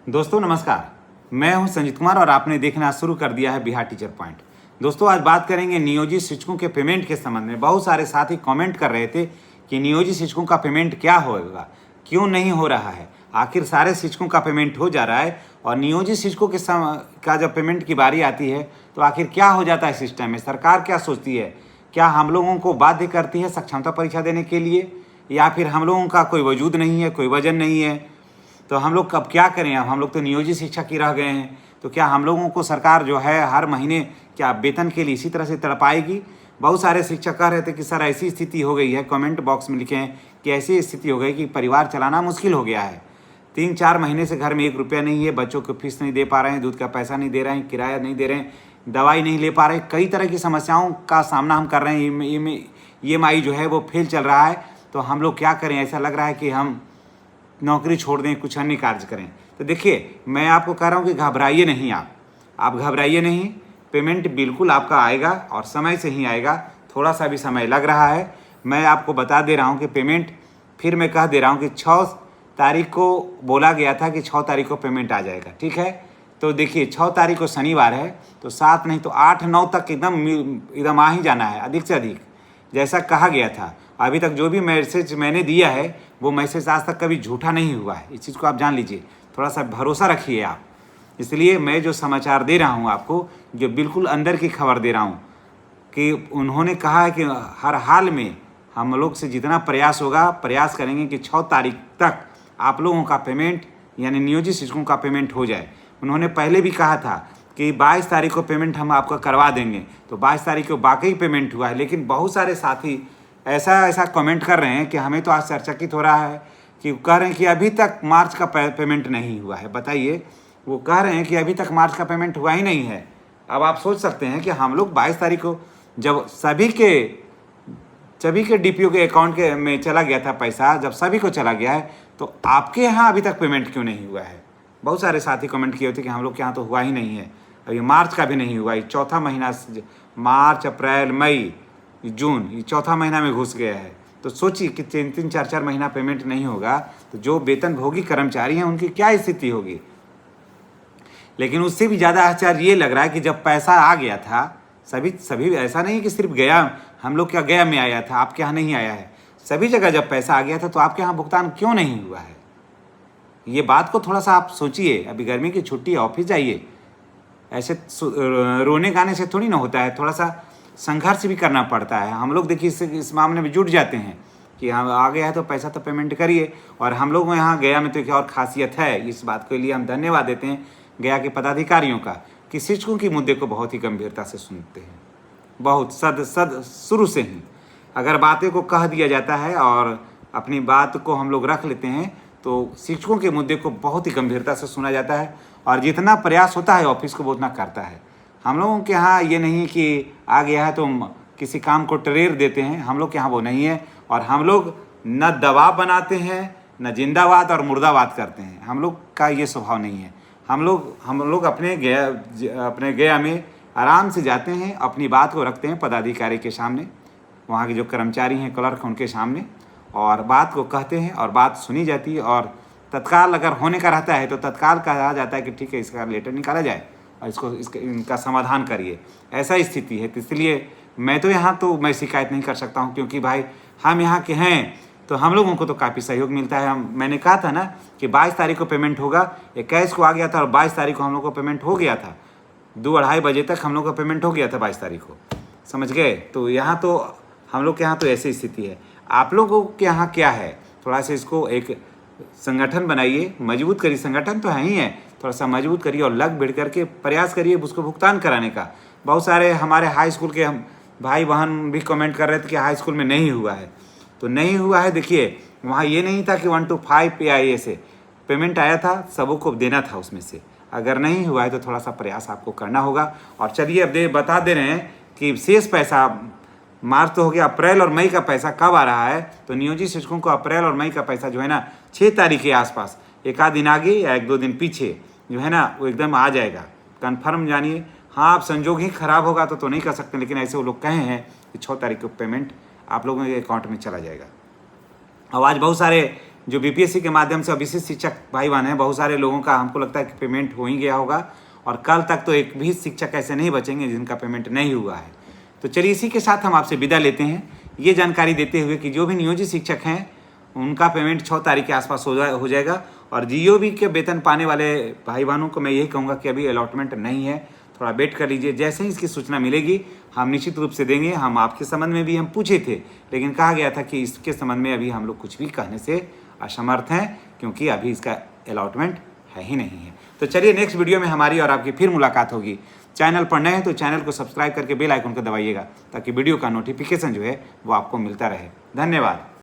दोस्तों नमस्कार, मैं हूं संजीत कुमार और आपने देखना शुरू कर दिया है बिहार टीचर पॉइंट। दोस्तों आज बात करेंगे नियोजित शिक्षकों के पेमेंट के संबंध में। बहुत सारे साथी कमेंट कर रहे थे कि नियोजित शिक्षकों का पेमेंट क्या होगा, क्यों नहीं हो रहा है। आखिर सारे शिक्षकों का पेमेंट हो जा रहा है और नियोजित शिक्षकों का जब पेमेंट की बारी आती है तो आखिर क्या हो जाता है सिस्टम में। सरकार क्या सोचती है, क्या हम लोगों को बाध्य करती है सक्षमता परीक्षा देने के लिए, या फिर हम लोगों का कोई वजूद नहीं है, कोई वजन नहीं है। तो हम लोग कब क्या करें। अब हम लोग तो नियोजित शिक्षक ही रह गए हैं, तो क्या हम लोगों को सरकार जो है हर महीने क्या वेतन के लिए इसी तरह से तड़पाएगी। बहुत सारे शिक्षक कह रहे थे कि सर ऐसी स्थिति हो गई है, कमेंट बॉक्स में लिखे हैं कि ऐसी स्थिति हो गई कि परिवार चलाना मुश्किल हो गया है। 3-4 महीने से घर में 1 रुपया नहीं है, बच्चों को फीस नहीं दे पा रहे हैं, दूध का पैसा नहीं दे रहे हैं, किराया नहीं दे रहे हैं, दवाई नहीं ले पा रहे, कई तरह की समस्याओं का सामना हम कर रहे हैं। EMI जो है वो फेल चल रहा है। तो हम लोग क्या करें, ऐसा लग रहा है कि हम नौकरी छोड़ दें, कुछ अन्य कार्य करें। तो देखिए, मैं आपको कह रहा हूँ कि घबराइए नहीं। आप घबराइए नहीं। पेमेंट बिल्कुल आपका आएगा और समय से ही आएगा। थोड़ा सा भी समय लग रहा है। मैं आपको बता दे रहा हूँ कि पेमेंट, फिर मैं कह दे रहा हूँ कि 6 तारीख को बोला गया था कि 6 तारीख को पेमेंट आ जाएगा, ठीक है। तो देखिए 6 तारीख को शनिवार है, तो 7 नहीं तो 8-9 तक एकदम आ ही जाना है, अधिक से अधिक, जैसा कहा गया था। अभी तक जो भी मैसेज मैंने दिया है वो मैसेज आज तक कभी झूठा नहीं हुआ है। इस चीज़ को आप जान लीजिए, थोड़ा सा भरोसा रखिए आप। इसलिए मैं जो समाचार दे रहा हूँ आपको, जो बिल्कुल अंदर की खबर दे रहा हूँ कि उन्होंने कहा है कि हर हाल में हम लोग से जितना प्रयास होगा, प्रयास करेंगे कि 6 तारीख तक आप लोगों का पेमेंट यानी नियोजित शिक्षकों का पेमेंट हो जाए। उन्होंने पहले भी कहा था कि 22 तारीख को पेमेंट हम आपका करवा देंगे, तो 22 तारीख को वाकई पेमेंट हुआ है। लेकिन बहुत सारे साथी ऐसा कमेंट कर रहे हैं कि हमें तो आश्चर्यचकित हो रहा है कि कह रहे हैं कि अभी तक मार्च का पेमेंट नहीं हुआ है। बताइए, वो कह रहे हैं कि अभी तक मार्च का पेमेंट हुआ ही नहीं है। अब आप सोच सकते हैं कि हम लोग 22 तारीख को जब सभी के DPO के अकाउंट में चला गया था पैसा, जब सभी को चला गया है, तो आपके यहाँ अभी तक पेमेंट क्यों नहीं हुआ है। बहुत सारे साथी कमेंट किए थे कि हम लोग के यहाँ तो हुआ ही नहीं है, अभी मार्च का भी नहीं हुआ। ये चौथा महीना, मार्च, अप्रैल, मई, जून, ये चौथा महीना में घुस गया है। तो सोचिए कि 3-3, 4-4 महीना पेमेंट नहीं होगा तो जो वेतनभोगी कर्मचारी हैं उनकी क्या स्थिति होगी। लेकिन उससे भी ज़्यादा आश्चर्य ये लग रहा है कि जब पैसा आ गया था, सभी ऐसा नहीं कि सिर्फ गया, हम लोग क्या गया में आया था, आपके यहाँ नहीं आया है, सभी जगह जब पैसा आ गया था तो आपके यहाँ भुगतान क्यों नहीं हुआ है। ये बात को थोड़ा सा आप सोचिए। अभी गर्मी की छुट्टी, ऑफिस जाइए। ऐसे रोने गाने से थोड़ी ना होता है, थोड़ा सा संघर्ष भी करना पड़ता है। हम लोग देखिए इस मामले में जुट जाते हैं कि हम आ गया है तो पैसा तो पेमेंट करिए। और हम लोग यहाँ गया में तो क्या और खासियत है, इस बात के लिए हम धन्यवाद देते हैं गया के पदाधिकारियों का कि शिक्षकों की मुद्दे को बहुत ही गंभीरता से सुनते हैं। बहुत सद शुरू से ही अगर बातें को कह दिया जाता है और अपनी बात को हम लोग रख लेते हैं तो शिक्षकों के मुद्दे को बहुत ही गंभीरता से सुना जाता है। और जितना प्रयास होता है ऑफिस को वो उतना करता है। हम लोगों के यहाँ ये नहीं कि आ गया है तो किसी काम को टरेर देते हैं, हम लोग के यहाँ वो नहीं है। और हम लोग न दबाव बनाते हैं, न जिंदाबाद और मुर्दाबाद करते हैं। हम लोग का ये स्वभाव नहीं है। हम लोग अपने गया में आराम से जाते हैं, अपनी बात को रखते हैं पदाधिकारी के सामने, वहाँ के जो कर्मचारी हैं, क्लर्क, उनके सामने, और बात को कहते हैं और बात सुनी जाती है। और तत्काल अगर होने का रहता है तो तत्काल कहा जाता है कि ठीक है, इसका लेटर निकाला जाए और इनका समाधान करिए। ऐसा स्थिति है। तो इसलिए मैं शिकायत नहीं कर सकता हूँ, क्योंकि भाई हम यहाँ के हैं तो हम लोगों को तो काफ़ी सहयोग मिलता है। मैंने कहा था ना कि 22 तारीख को पेमेंट होगा, 21 को आ गया था और 22 तारीख को हम लोग को पेमेंट हो गया था। 2-2:30 बजे तक हम लोग का पेमेंट हो गया था 22 तारीख को, समझ गए। तो यहाँ तो हम लोग के यहाँ तो ऐसी स्थिति है। आप लोगों के यहाँ क्या है, थोड़ा सा इसको एक संगठन बनाइए, मजबूत करिए। संगठन तो है ही है, थोड़ा सा मजबूत करिए और लग भिड़ करके प्रयास करिए उसको भुगतान कराने का। बहुत सारे हमारे हाई स्कूल के हम भाई बहन भी कमेंट कर रहे थे कि हाई स्कूल में नहीं हुआ है, तो नहीं हुआ है। देखिए वहाँ ये नहीं था कि 1 to 5 PIA से पेमेंट आया था, सबों को देना था उसमें से। अगर नहीं हुआ है तो थोड़ा सा प्रयास आपको करना होगा। और चलिए अब बता दे रहे हैं कि शेष पैसा, मार्च तो हो गया, अप्रैल और मई का पैसा कब आ रहा है। तो नियोजित शिक्षकों को अप्रैल और मई का पैसा जो है ना 6 तारीख के आसपास, 1 दिन आगे या 1-2 दिन पीछे जो है ना वो एकदम आ जाएगा, कन्फर्म जानिए। हाँ, आप संजोग ही खराब होगा तो नहीं कर सकते, लेकिन ऐसे वो लोग कहे हैं कि 6 तारीख को पेमेंट आप लोगों के अकाउंट में चला जाएगा। अब आज बहुत सारे जो बीपीएससी के माध्यम से अभिषिक्त शिक्षक भाई बहन हैं, बहुत सारे लोगों का हमको लगता है कि पेमेंट हो ही गया होगा और कल तक तो एक भी शिक्षक ऐसे नहीं बचेंगे जिनका पेमेंट नहीं हुआ है। तो चलिए इसी के साथ हम आपसे विदा लेते हैं, ये जानकारी देते हुए कि जो भी नियोजित शिक्षक हैं उनका पेमेंट 6 तारीख के आसपास हो जाएगा। और जीओबी के वेतन पाने वाले भाई बहनों को मैं यही कहूँगा कि अभी अलॉटमेंट नहीं है, थोड़ा वेट कर लीजिए। जैसे ही इसकी सूचना मिलेगी हम निश्चित रूप से देंगे। हम आपके संबंध में भी हम पूछे थे, लेकिन कहा गया था कि इसके संबंध में अभी हम लोग कुछ भी कहने से असमर्थ हैं, क्योंकि अभी इसका अलॉटमेंट है ही नहीं है। तो चलिए नेक्स्ट वीडियो में हमारी और आपकी फिर मुलाकात होगी। चैनल पर नए हैं तो चैनल को सब्सक्राइब करके बेल आइकन को दबाइएगा, ताकि वीडियो का नोटिफिकेशन जो है वो आपको मिलता रहे। धन्यवाद।